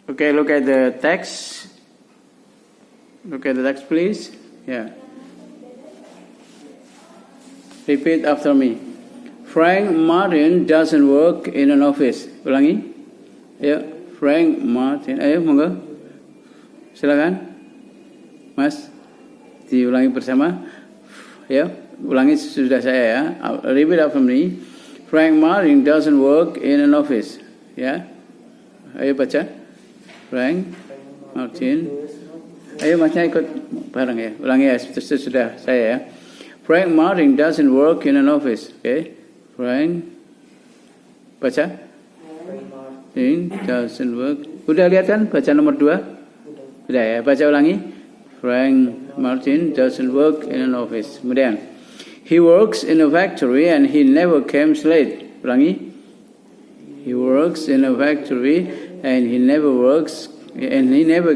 Okay, look at the text. Look at the text, please. Yeah. Repeat after me. Frank Martin doesn't work in an office. Ulangi. Ayo, Frank Martin. Ayo, monggo. Silakan. Mas, diulangi bersama. Ya, ulangi sudah saya ya. Repeat after me. Frank Martin doesn't work in an office. Ya. Ayo baca. Frank Martin. Ayo masnya ikut bareng ya. Ulangi ya, sudah saya ya. Frank Martin doesn't work in an office. Okay. Frank. Baca. Martin doesn't work. Udah lihat kan? Baca nomor 2. Udah ya. Baca ulangi. Frank Martin doesn't work in an office. Kemudian. He works in a factory and he never comes late. Ulangi. He works in a factory and he never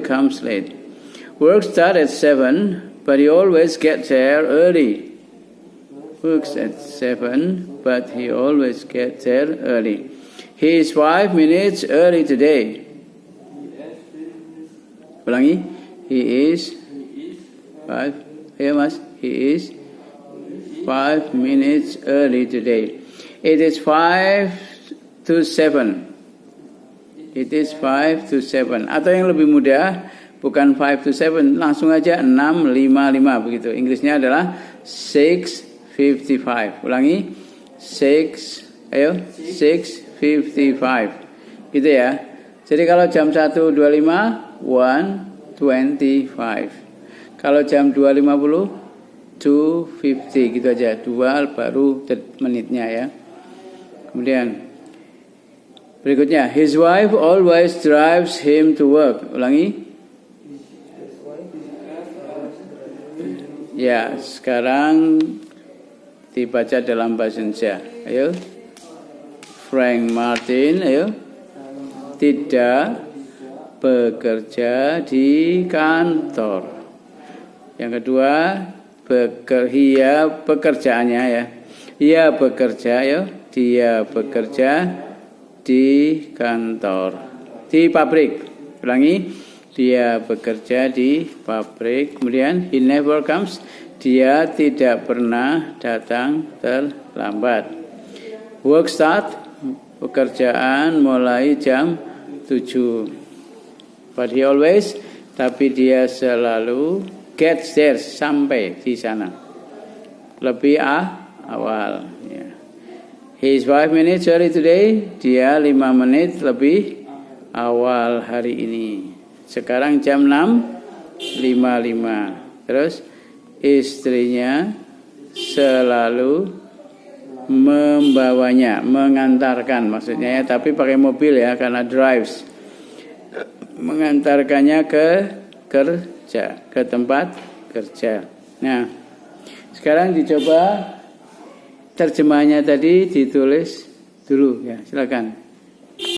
comes late. Work starts at 7, but he always gets there early. Works at 7, but he always gets there early. He is 5 minutes early today. Ulangi. He is 5. Here, Mas. He is 5 minutes early today. It is 5 to 7. It is 5 to 7. Atau yang lebih mudah, bukan 5 to 7, langsung aja 6:55 begitu. Inggrisnya adalah 6:55. Ulangi. 6:55. Gitu ya. Jadi kalau jam 1.25, 1:25. Kalau jam 2.50, 2:50 gitu aja. 2 baru menitnya ya. Kemudian berikutnya, his wife always drives him to work. Ulangi. Ya, sekarang dibaca dalam bahasa Indonesia. Ayo. Frank Martin, ayo. Tidak bekerja di kantor. Yang kedua, pekerjaannya ya. Ia bekerja, ya. Dia bekerja di kantor, di pabrik. Ulangi. Dia bekerja di pabrik. Kemudian he never comes. Dia tidak pernah datang terlambat. Work start. Pekerjaan mulai jam 7. But he always. Tapi dia selalu gets there, sampai di sana lebih awal ya. He is 5 minutes early today. Dia 5 menit lebih awal hari ini. Sekarang jam 6.55. Terus istrinya selalu membawanya, mengantarkan maksudnya ya, tapi pakai mobil ya karena drives. Mengantarkannya ke kerja, ke tempat kerja. Nah, sekarang dicoba terjemahnya tadi ditulis dulu ya, silakan.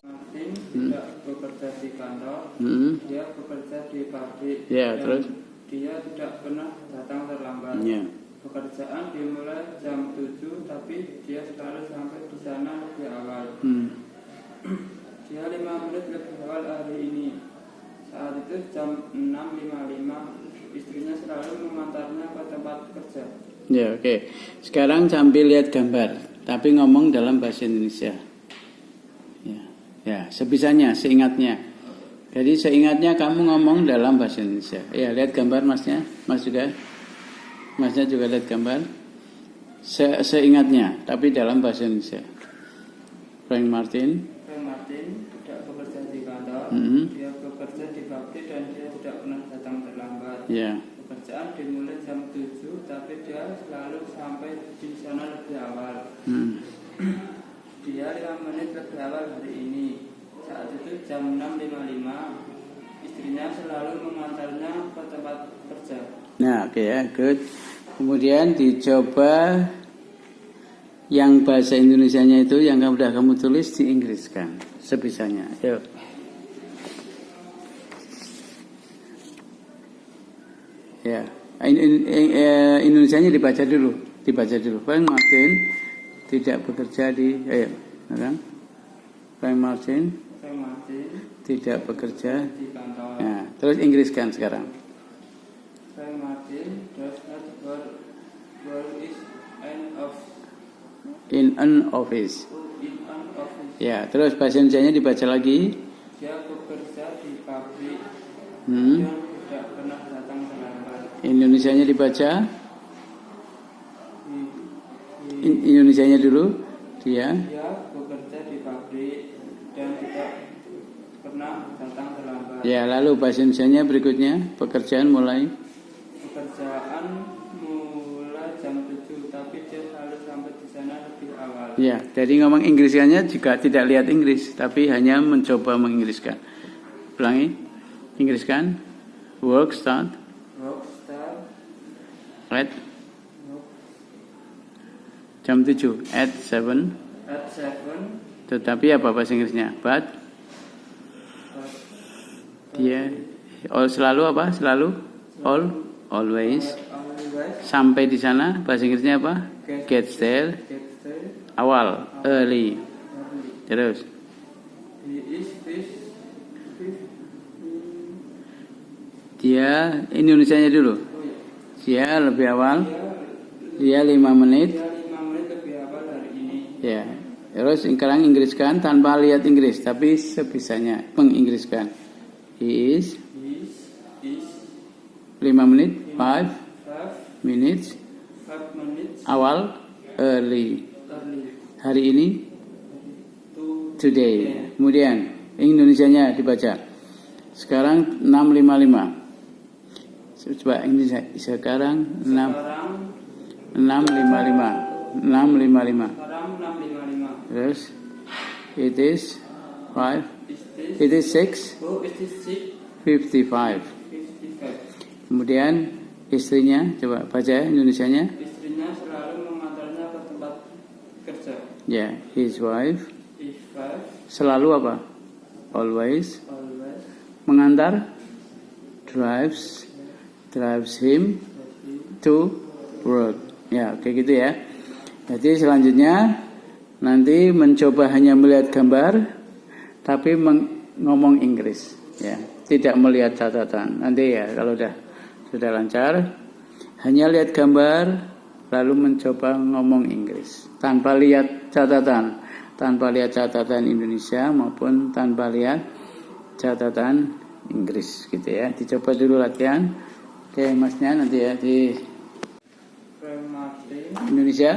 Martin tidak bekerja di kantor, dia bekerja di pabrik. Ya, terus dia tidak pernah datang terlambat. Ya. Pekerjaan dimulai jam 7, tapi dia selalu sampai di sana lebih awal. Dia 5 menit lebih awal hari ini. Saat itu jam 6.55, istrinya selalu mengantarnya ke tempat kerja. Ya, oke. Sekarang sambil lihat gambar, tapi ngomong dalam bahasa Indonesia. Ya, sebisanya, seingatnya. Jadi seingatnya kamu ngomong dalam bahasa Indonesia. Ya, lihat gambar masnya, masnya juga lihat gambar. Seingatnya, tapi dalam bahasa Indonesia. Frank Martin tidak bekerja di kantor, dia bekerja di pabrik dan dia tidak pernah datang terlambat. Ya. Pekerjaan dimulai jam 7, tapi dia selalu sampai di sana lebih awal. Dia 5 menit lebih awal hari ini. Saat itu jam 6.55, istrinya selalu mengantarnya ke tempat kerja. Nah, oke ya, good. Kemudian dicoba yang bahasa Indonesianya itu yang sudah kamu tulis diinggriskan sebisanya. Yuk. Ya, Indonesianya dibaca dulu. Frank Martin tidak bekerja di, Frank Martin tidak bekerja. di kantor. Nah, terus Inggriskan sekarang. Frank Martin does not work is In an office. in an office. Ya, terus bahasa Indonesianya dibaca lagi. Dia bekerja di pabrik Hmm. dan tidak pernah datang terlambat. Indonesianya dibaca. Di- Indonesianya dulu. Dia. Dia bekerja di pabrik dan tidak pernah datang terlambat. Ya, lalu bahasa Indonesianya berikutnya. Pekerjaan mulai. Pekerjaan mulai jam 7, tapi dia selalu sampai di sana lebih awal. Ya, jadi ngomong Inggriskannya juga tidak lihat Inggris, tapi hanya mencoba menginggriskan. Ulangi. Inggriskan. Work start Work start at work jam 7. At 7. at 7. Tetapi apa bahasa Inggrisnya? But dia selalu apa? Selalu always Always sampai di sana bahasa Inggrisnya apa? Gets there gets there awal early. early. Terus He is dia Indonesianya dulu. Dia lebih awal. Dia 5 menit. dia 5 menit lebih awal hari ini. Ya. Terus sekarang Inggriskan tanpa lihat Inggris, tapi sebisanya menginggriskan. He is 5 menit, 5 minutes 5 minutes awal early. early Hari ini to today. Kemudian Indonesianya dibaca. Sekarang 6.55. Coba ini sekarang 6.55. sekarang 6.55. 6.55. Terus it is 5. Is this It is 6. oh it is 55. 6:55. Kemudian istrinya coba baca Indonesianya. Istrinya selalu mengantarnya ke tempat kerja. Ya, his wife His wife selalu apa? Always always mengantar. Drives him to work. Ya, kayak gitu ya. Jadi selanjutnya nanti mencoba hanya melihat gambar, tapi ngomong Inggris. Ya, tidak melihat catatan. Nanti ya kalau sudah lancar, hanya lihat gambar, lalu mencoba ngomong Inggris tanpa lihat catatan, Indonesia maupun tanpa lihat catatan Inggris, gitu ya. Dicoba dulu latihan. Oke, masnya nanti ya di Frank Martin Indonesia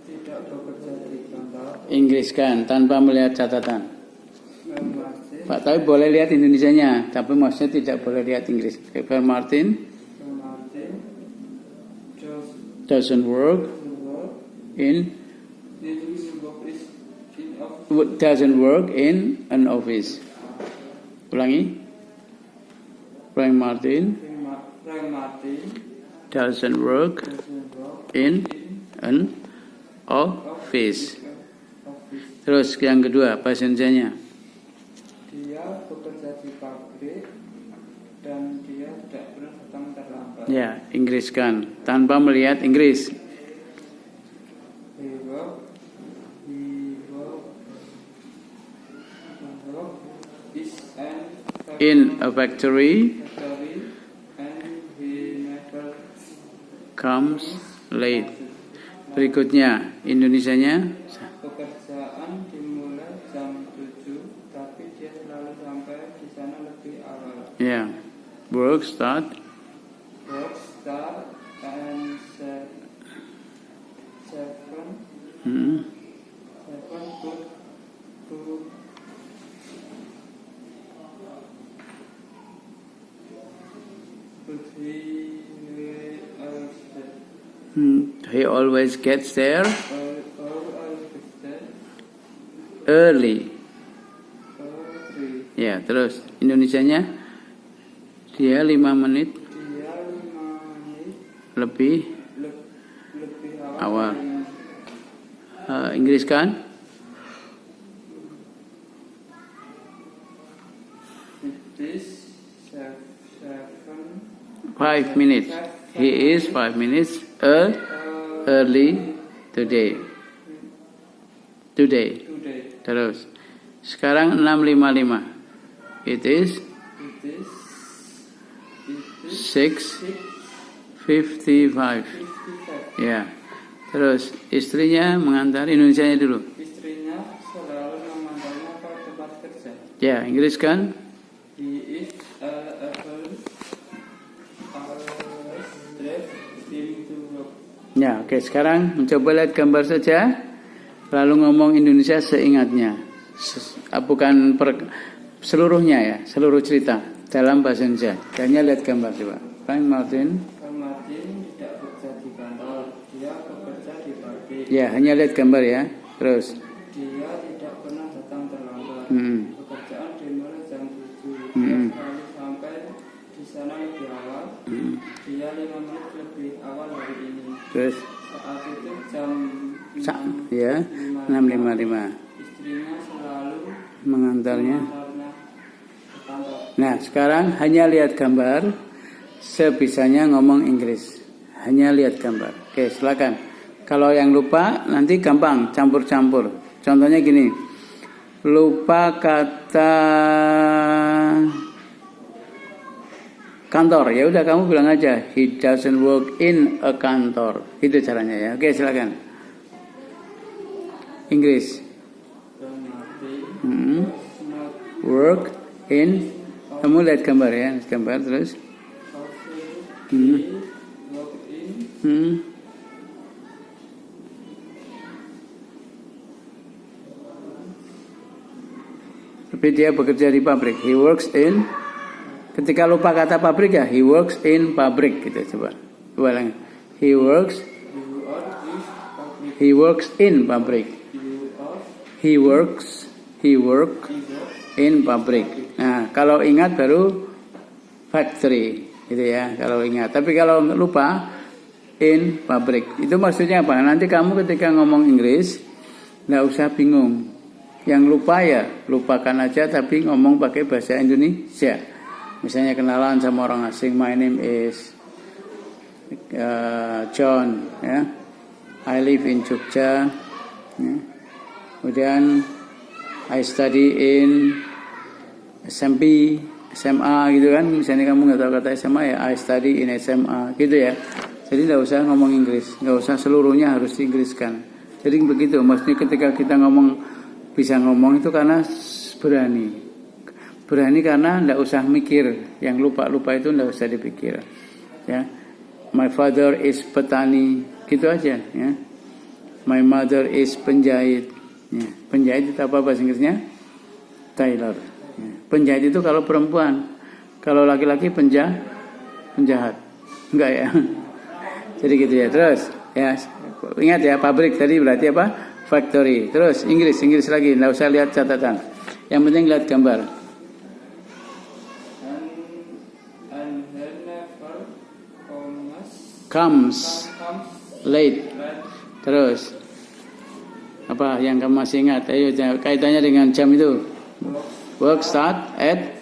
tidak bekerja di kantor. Inggriskan tanpa melihat catatan. Frank Martin Pak, tapi boleh lihat Indonesianya, tapi maksudnya tidak boleh lihat Inggris. Frank Martin doesn't work doesn't work in an office. Ulangi. Frank Martin doesn't work in an office. Terus yang kedua, bahasa Indonesianya. Dia bekerja di pabrik dan dia tidak pernah datang terlambat. Ya, Inggriskan tanpa melihat Inggris. He work is In a factory and he never comes late. Berikutnya Indonesianya. pekerjaan dimulai jam 7 tapi dia selalu sampai di sana lebih awal. Ya, work start and 7 He always gets there early. Ya, terus Indonesianya dia 5 menit lebih awal. Inggriskan. This 5 minutes. He is 5 minutes early today. Terus Sekarang 655. It is It is 6:55. 6:55. Ya. Terus istrinya mengantar, Indonesianya dulu. Istrinya selalu mengantarnya ke tempat kerja. Ya, Inggris kan? He is always drive him to work. Ya, oke. Sekarang mencoba lihat gambar saja, lalu ngomong Indonesia seingatnya. Bukan seluruhnya ya, seluruh cerita dalam bahasa Indonesia. Hanya lihat gambar coba. Frank Martin. Frank Martin tidak bekerja di kantor, dia bekerja di pabrik. Ya, hanya lihat gambar ya. Terus. Dia tidak pernah datang terlambat. Pekerjaan dimulai jam 7. Dia selalu sampai di sana lebih awal. Dia 5 menit lebih awal hari ini. Terus. Saat itu jam 6.55. Ya, 655. Istrinya selalu mengantarnya ke kantor. Nah, sekarang hanya lihat gambar, sebisanya ngomong Inggris. Hanya lihat gambar. Oke, silakan. Kalau yang lupa, nanti gampang, campur-campur. Contohnya gini, lupa kata kantor. Ya udah kamu bilang aja, he doesn't work in a kantor. Itu caranya ya. Oke, silakan. Inggris. Work in, kamu lihat gambar ya, gambar terus. Tapi dia bekerja di pabrik. He works in. Ketika lupa kata pabrik ya, he works in pabrik gitu coba. Ulang. He works in pabrik. He work in pabrik. Nah, kalau ingat baru factory gitu ya, kalau ingat. Tapi kalau lupa in pabrik. Itu maksudnya apa? Nanti kamu ketika ngomong Inggris nggak usah bingung. Yang lupa ya lupakan aja, tapi ngomong pakai bahasa Indonesia. Misalnya kenalan sama orang asing, my name is John, ya. I live in Jogja. Ya. Kemudian I study in SMP, SMA gitu kan. Misalnya kamu nggak tahu kata SMA ya, I study in SMA gitu ya. Jadi nggak usah ngomong Inggris, nggak usah seluruhnya harus diinggriskan. Jadi begitu. Maksudnya ketika kita bisa ngomong itu karena berani. Berani karena nggak usah mikir. Yang lupa-lupa itu nggak usah dipikir. Ya, my father is petani, gitu aja. Ya, my mother is penjahit. Ya, penjahit itu apa bahasa Inggrisnya? Tailor. Ya, penjahit itu kalau perempuan, kalau laki-laki penjahat. Enggak ya? Jadi gitu ya. Terus ya ingat ya, pabrik tadi berarti apa? Factory. Terus Inggris lagi, nggak usah lihat catatan. Yang penting lihat gambar. Comes late. Terus apa yang kamu masih ingat? Ayo, kaitannya dengan jam itu. Work start at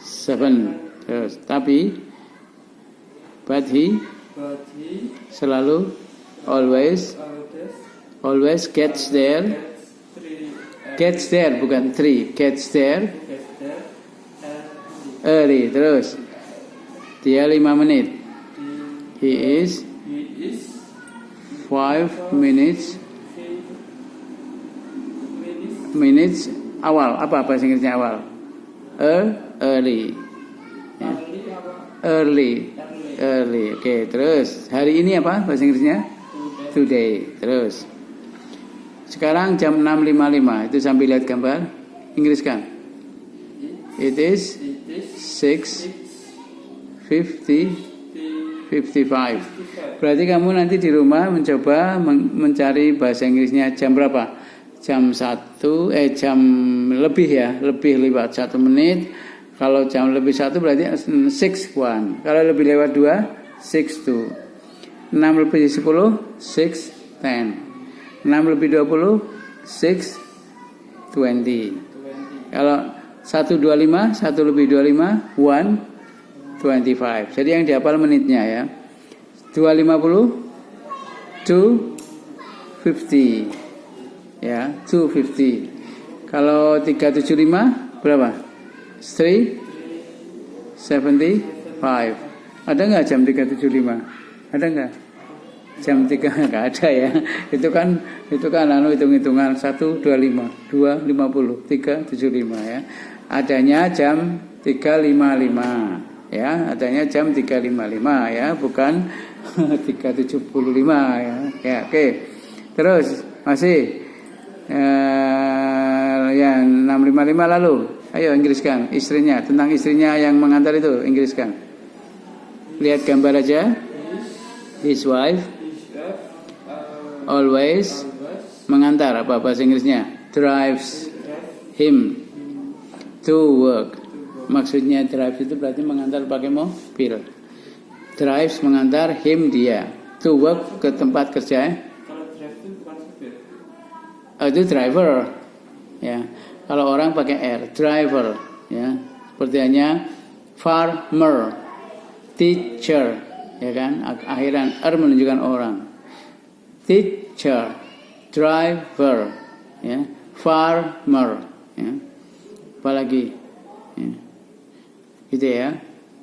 7. Terus tapi but he selalu always gets there bukan 3, gets there early. Terus dia 5 menit. He is 5 minutes awal. Apa bahasa Inggrisnya awal? Early. Ya. Early. Oke, terus hari ini apa bahasa Inggrisnya? Today. Terus sekarang jam 6.55. Itu sambil lihat gambar. Inggris kan? It is 6:55. Berarti kamu nanti di rumah mencoba mencari bahasa Inggrisnya jam berapa? Jam 1, jam lebih ya, lebih lewat 1 menit. Kalau jam lebih 1 berarti 6:1. Kalau lebih lewat 2, 6:2. 6 lebih 10, 6:10. 6 lebih 20, 6:20. Kalau 1:25, 1 lebih 25, 1:25. Jadi yang dihafal menitnya ya. 2:50, 2:50. Ya, 2:50. Kalau 375 berapa? 375. Ada nggak jam 375? Ada nggak? Jam 3 nggak ada ya. Itu kan hitung-hitungan 125, 250, 375 ya. Adanya jam 355 ya, adanya jam 355 ya, bukan 375 ya. Ya, oke. Terus masih yang 655 lalu. Ayo Inggriskan istrinya, tentang istrinya yang mengantar itu Inggriskan. Lihat gambar aja. His wife always mengantar, apa bahasa Inggrisnya? Drives him to work. Maksudnya drive itu berarti mengantar pakai mobil. Drives mengantar him dia to work, ke tempat kerja. Kalau drive itu bukan supir. Itu driver ya. Kalau orang pakai R, driver ya. Seperti hanya farmer, teacher ya kan, akhiran R menunjukkan orang. Teacher, driver ya, farmer ya. Apalagi ya. Gitu ya.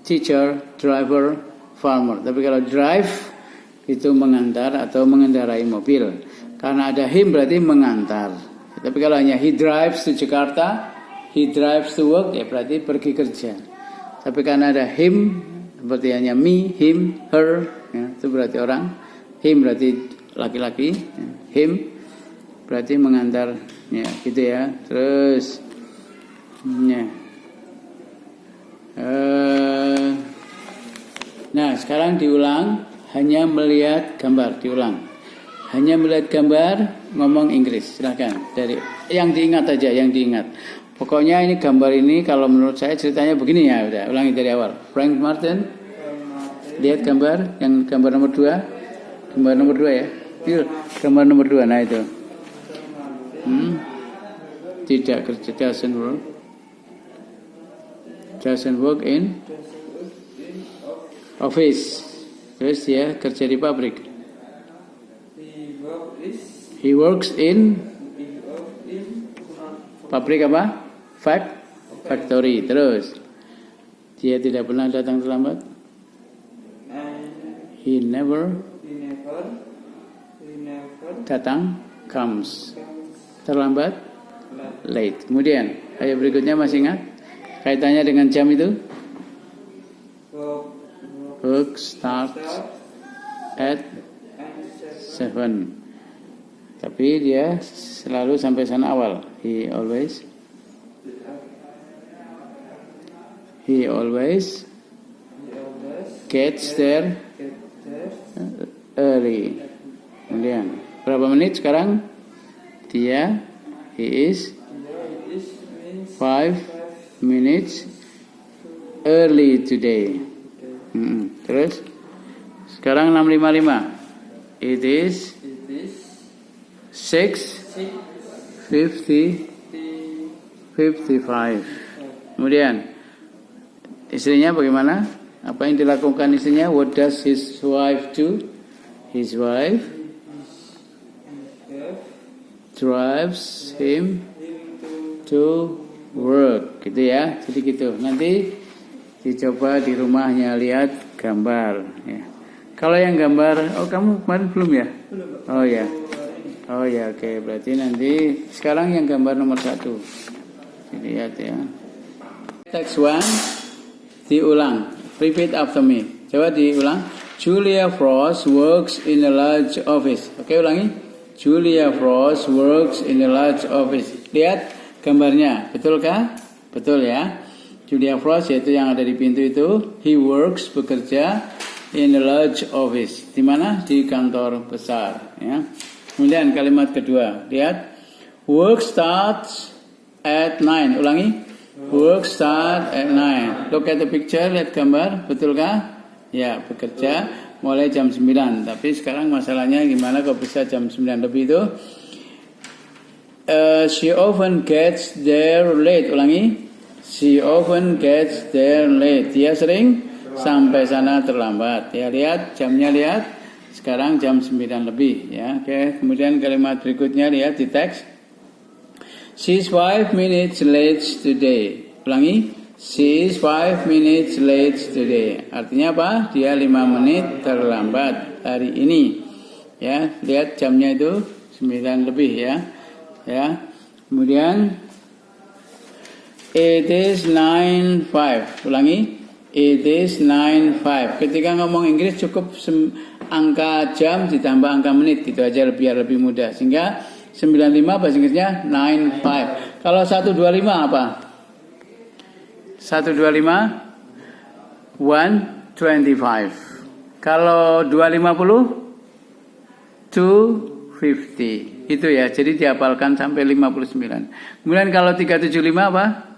Teacher, driver, farmer. Tapi kalau drive itu mengantar atau mengendarai mobil. Karena ada him berarti mengantar. Tapi kalau hanya he drives to Jakarta, he drives to work, ya berarti pergi kerja. Tapi karena ada him, seperti hanya me, him, her, ya, itu berarti orang. Him berarti laki-laki, ya. Him berarti mengantar, ya gitu ya. Terus, ya. Nah sekarang diulang, hanya melihat gambar, diulang. Hanya melihat gambar, ngomong Inggris, silahkan. Dari yang diingat aja, yang diingat. Pokoknya ini gambar ini kalau menurut saya ceritanya begini ya, udah ulangi dari awal. Frank Martin, lihat gambar, yang gambar nomor 2, gambar nomor 2 ya. Yuk, gambar nomor 2, nah itu. Tidak kerja, doesn't work in office. Terus ya kerja di pabrik. He works in pabrik apa? Factory. Terus dia tidak pernah datang terlambat. He never datang, comes. Terlambat, late. Kemudian ayat berikutnya masih ingat kaitannya dengan jam itu? Work starts at 7. Tapi dia selalu sampai sana awal. He always gets there early. Kemudian berapa menit sekarang? He is 5 minutes early today. Terus sekarang 655. It is 6:55. Kemudian istrinya bagaimana? Apa yang dilakukan istrinya? What does his wife do? His wife drives him to work. Gitu ya. Jadi gitu. Nanti dicoba di rumahnya, lihat gambar ya. Kalau yang gambar, kamu kemarin belum ya? Oh ya. Oh ya, oke. Berarti nanti sekarang yang gambar nomor 1. Lihat ya. Text 1 diulang. Repeat after me. Coba diulang. Julia Frost works in a large office. Oke, ulangi. Julia Frost works in a large office. Lihat gambarnya. Betulkah? Betul ya. Julia Frost yaitu yang ada di pintu itu. He works, bekerja in a large office. Di mana? Di kantor besar ya. Kemudian kalimat kedua, lihat. Work starts at 9. Ulangi. Work start at 9. Look at the picture, lihat gambar, betulkah? Ya, bekerja mulai jam 9. Tapi sekarang masalahnya gimana kok bisa jam 9 lebih itu? She often gets there late. Ulangi. She often gets there late. Dia sering sampai sana terlambat. Ya, lihat jamnya, lihat. Sekarang jam 9 lebih ya. Oke, kemudian kalimat berikutnya lihat di teks. She's 5 minutes late today. Ulangi. She's 5 minutes late today. Artinya apa? Dia 5 menit terlambat hari ini. Ya, lihat jamnya itu 9 lebih ya. Ya. Kemudian it is 9:05. Ulangi. It is 9:05. Ketika ngomong Inggris cukup angka jam ditambah angka menit, gitu aja biar lebih mudah. Sehingga 95 bahasa Inggrisnya 95. Kalau 125 apa? 125 125. Kalau 250 250. Itu ya. Jadi dihafalkan sampai 59. Kemudian kalau 375 apa?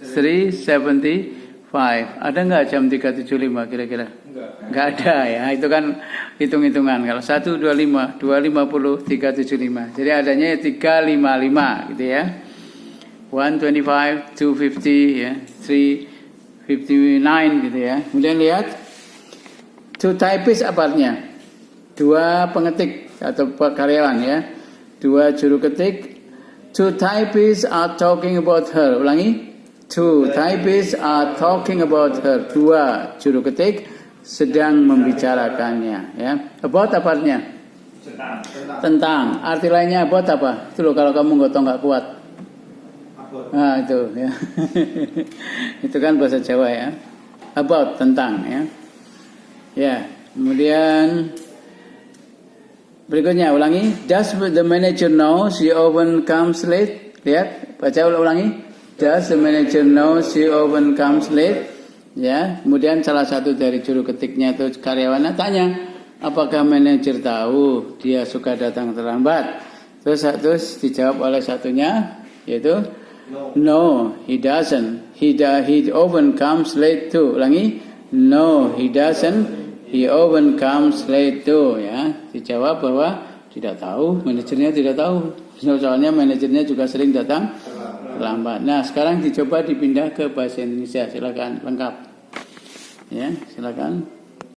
375. Ada nggak jam 375 kira-kira? Nggak ada ya. Itu kan hitung-hitungan. Kalau 125, 250, 375. Jadi adanya 355 gitu ya. 125, 250 ya, 359 gitu ya. Kemudian lihat two typists apa artinya? Dua pengetik atau karyawan ya. Dua juru ketik. Two typists are talking about her. Ulangi. Two typists are talking about her. Dua juru ketik sedang membicarakannya ya. About apa artinya? Tentang. Arti lainnya about apa? Itu loh kalau kamu gotong nggak kuat. Nah itu ya. Itu kan bahasa Jawa ya. About, tentang ya. Ya, kemudian berikutnya ulangi. Does the manager know she often comes late? Lihat, baca ulangi. Does the manager know she often comes late? Ya, kemudian salah satu dari juru ketiknya itu karyawannya tanya, apakah manajer tahu dia suka datang terlambat? Terus dijawab oleh satunya, yaitu no, he doesn't. He often comes late too. Ulangi. No, he doesn't. He often comes late too. Ya, dijawab bahwa tidak tahu, manajernya tidak tahu. Soalnya manajernya juga sering datang terlambat. Nah, sekarang dicoba dipindah ke bahasa Indonesia. Silakan, lengkap. Ya, silakan.